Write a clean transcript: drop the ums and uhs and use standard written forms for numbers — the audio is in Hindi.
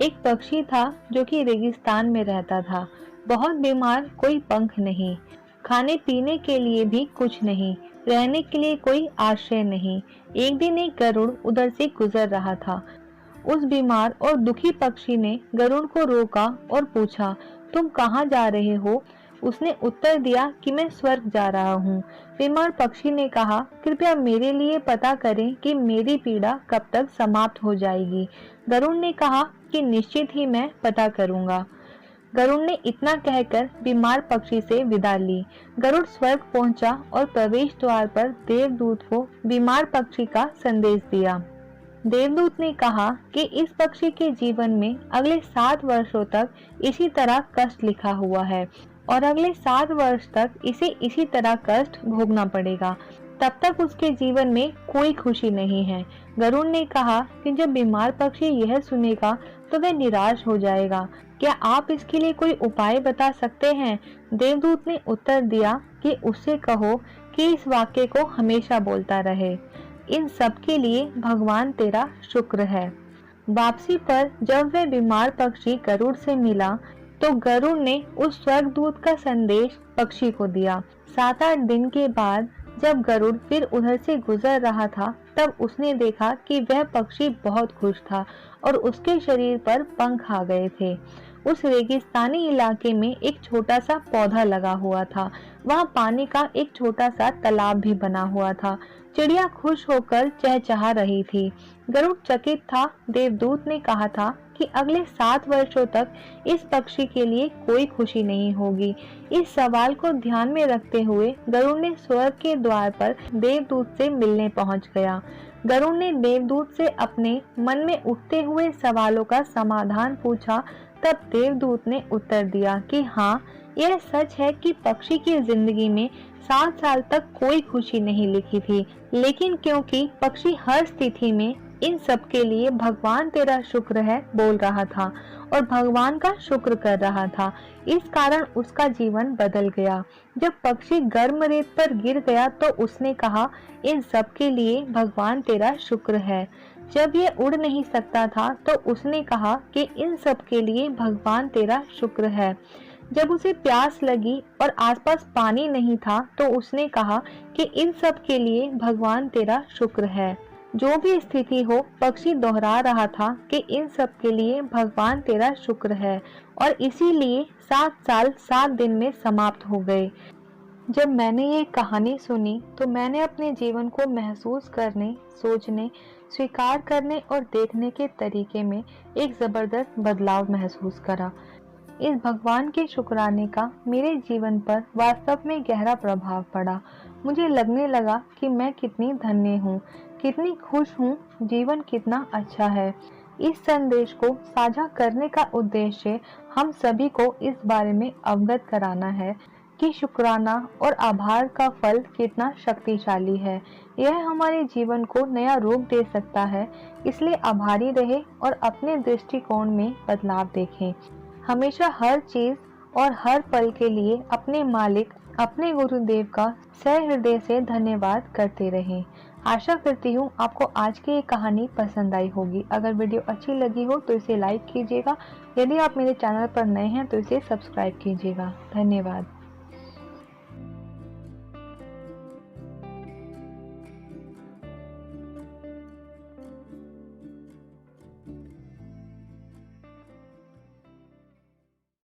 एक पक्षी था जो कि रेगिस्तान में रहता था, बहुत बीमार, कोई पंख नहीं, खाने पीने के लिए भी कुछ नहीं, रहने के लिए कोई आश्रय नहीं। एक दिन एक गरुड़ उधर से गुजर रहा था। उस बीमार और दुखी पक्षी ने गरुड़ को रोका और पूछा, तुम कहाँ जा रहे हो? उसने उत्तर दिया कि मैं स्वर्ग जा रहा हूँ। बीमार पक्षी ने कहा, कृपया मेरे लिए पता करें कि मेरी पीड़ा कब तक समाप्त हो जाएगी। गरुड़ ने कहा कि निश्चित ही मैं पता करूंगा। गरुड़ ने इतना कहकर बीमार पक्षी से विदा ली। गरुड़ स्वर्ग पहुंचा और प्रवेश द्वार पर देवदूत को बीमार पक्षी का संदेश दिया। देवदूत ने कहा कि इस पक्षी के जीवन में अगले 7 वर्षों तक इसी तरह कष्ट लिखा हुआ है और अगले 7 वर्ष तक इसे इसी तरह कष्ट भोगना पड़ेगा। तब तक उसके जीवन में कोई खुशी नहीं है। गरुड़ ने कहा कि जब बीमार पक्षी यह सुनेगा तो वह निराश हो जाएगा। क्या आप इसके लिए कोई उपाय बता सकते हैं? देवदूत ने उत्तर दिया कि उससे कहो कि इस वाक्य को हमेशा बोलता रहे, इन सब के लिए भगवान तेरा शुक्र है। वापसी पर जब वह बीमार पक्षी गरुड़ से मिला तो गरुड़ ने उस स्वर्गदूत का संदेश पक्षी को दिया। 7-8 दिन के बाद जब गरुड़ फिर उधर से गुजर रहा था तब उसने देखा कि वह पक्षी बहुत खुश था और उसके शरीर पर पंख आ गए थे। उस रेगिस्तानी इलाके में एक छोटा सा पौधा लगा हुआ था। वहाँ पानी का एक छोटा सा तालाब भी बना हुआ था। चिड़िया खुश होकर चहचहा रही थी। गरुड़ चकित था। देवदूत ने कहा था कि अगले 7 वर्षों तक इस पक्षी के लिए कोई खुशी नहीं होगी। इस सवाल को ध्यान में रखते हुए गरुड़ ने स्वर्ग के द्वार पर देवदूत से मिलने पहुंच गया। गरुड़ ने देवदूत से अपने मन में उठते हुए सवालों का समाधान पूछा। तब देवदूत ने उत्तर दिया कि हाँ, यह सच है कि पक्षी की जिंदगी में 7 साल तक कोई खुशी नहीं लिखी थी, लेकिन क्योंकि पक्षी हर स्थिति में इन सब के लिए भगवान तेरा शुक्र है बोल रहा था और भगवान का शुक्र कर रहा था, इस कारण उसका जीवन बदल गया। जब पक्षी गर्म रेत पर गिर गया तो उसने कहा, इन सब के लिए भगवान तेरा शुक्र है। जब ये उड़ नहीं सकता था तो उसने कहा कि इन सब के लिए भगवान तेरा शुक्र है। जब उसे प्यास लगी और आसपास पानी नहीं था तो उसने कहा कि इन सब के लिए भगवान तेरा शुक्र है। जो भी स्थिति हो, पक्षी दोहरा रहा था कि इन सब के लिए भगवान तेरा शुक्र है और इसीलिए 7 साल 7 दिन में समाप्त हो गए। जब मैंने ये कहानी सुनी तो मैंने अपने जीवन को महसूस करने, सोचने, स्वीकार करने और देखने के तरीके में एक ज़बरदस्त बदलाव महसूस करा। इस भगवान के शुक्राने का मेरे जीवन पर वास्तव में गहरा प्रभाव पड़ा। मुझे लगने लगा कि मैं कितनी धन्य हूँ, कितनी खुश हूँ, जीवन कितना अच्छा है। इस संदेश को साझा करने का उद्देश्य हम सभी को इस बारे में अवगत कराना है कि शुक्राना और आभार का फल कितना शक्तिशाली है। यह हमारे जीवन को नया रूप दे सकता है, इसलिए आभारी रहे और अपने दृष्टिकोण में बदलाव देखें। हमेशा हर चीज और हर पल के लिए अपने मालिक, अपने गुरुदेव का सहृदय से धन्यवाद करते रहें। आशा करती हूँ आपको आज की ये कहानी पसंद आई होगी। अगर वीडियो अच्छी लगी हो तो इसे लाइक कीजिएगा। यदि आप मेरे चैनल पर नए हैं तो इसे सब्सक्राइब कीजिएगा। धन्यवाद।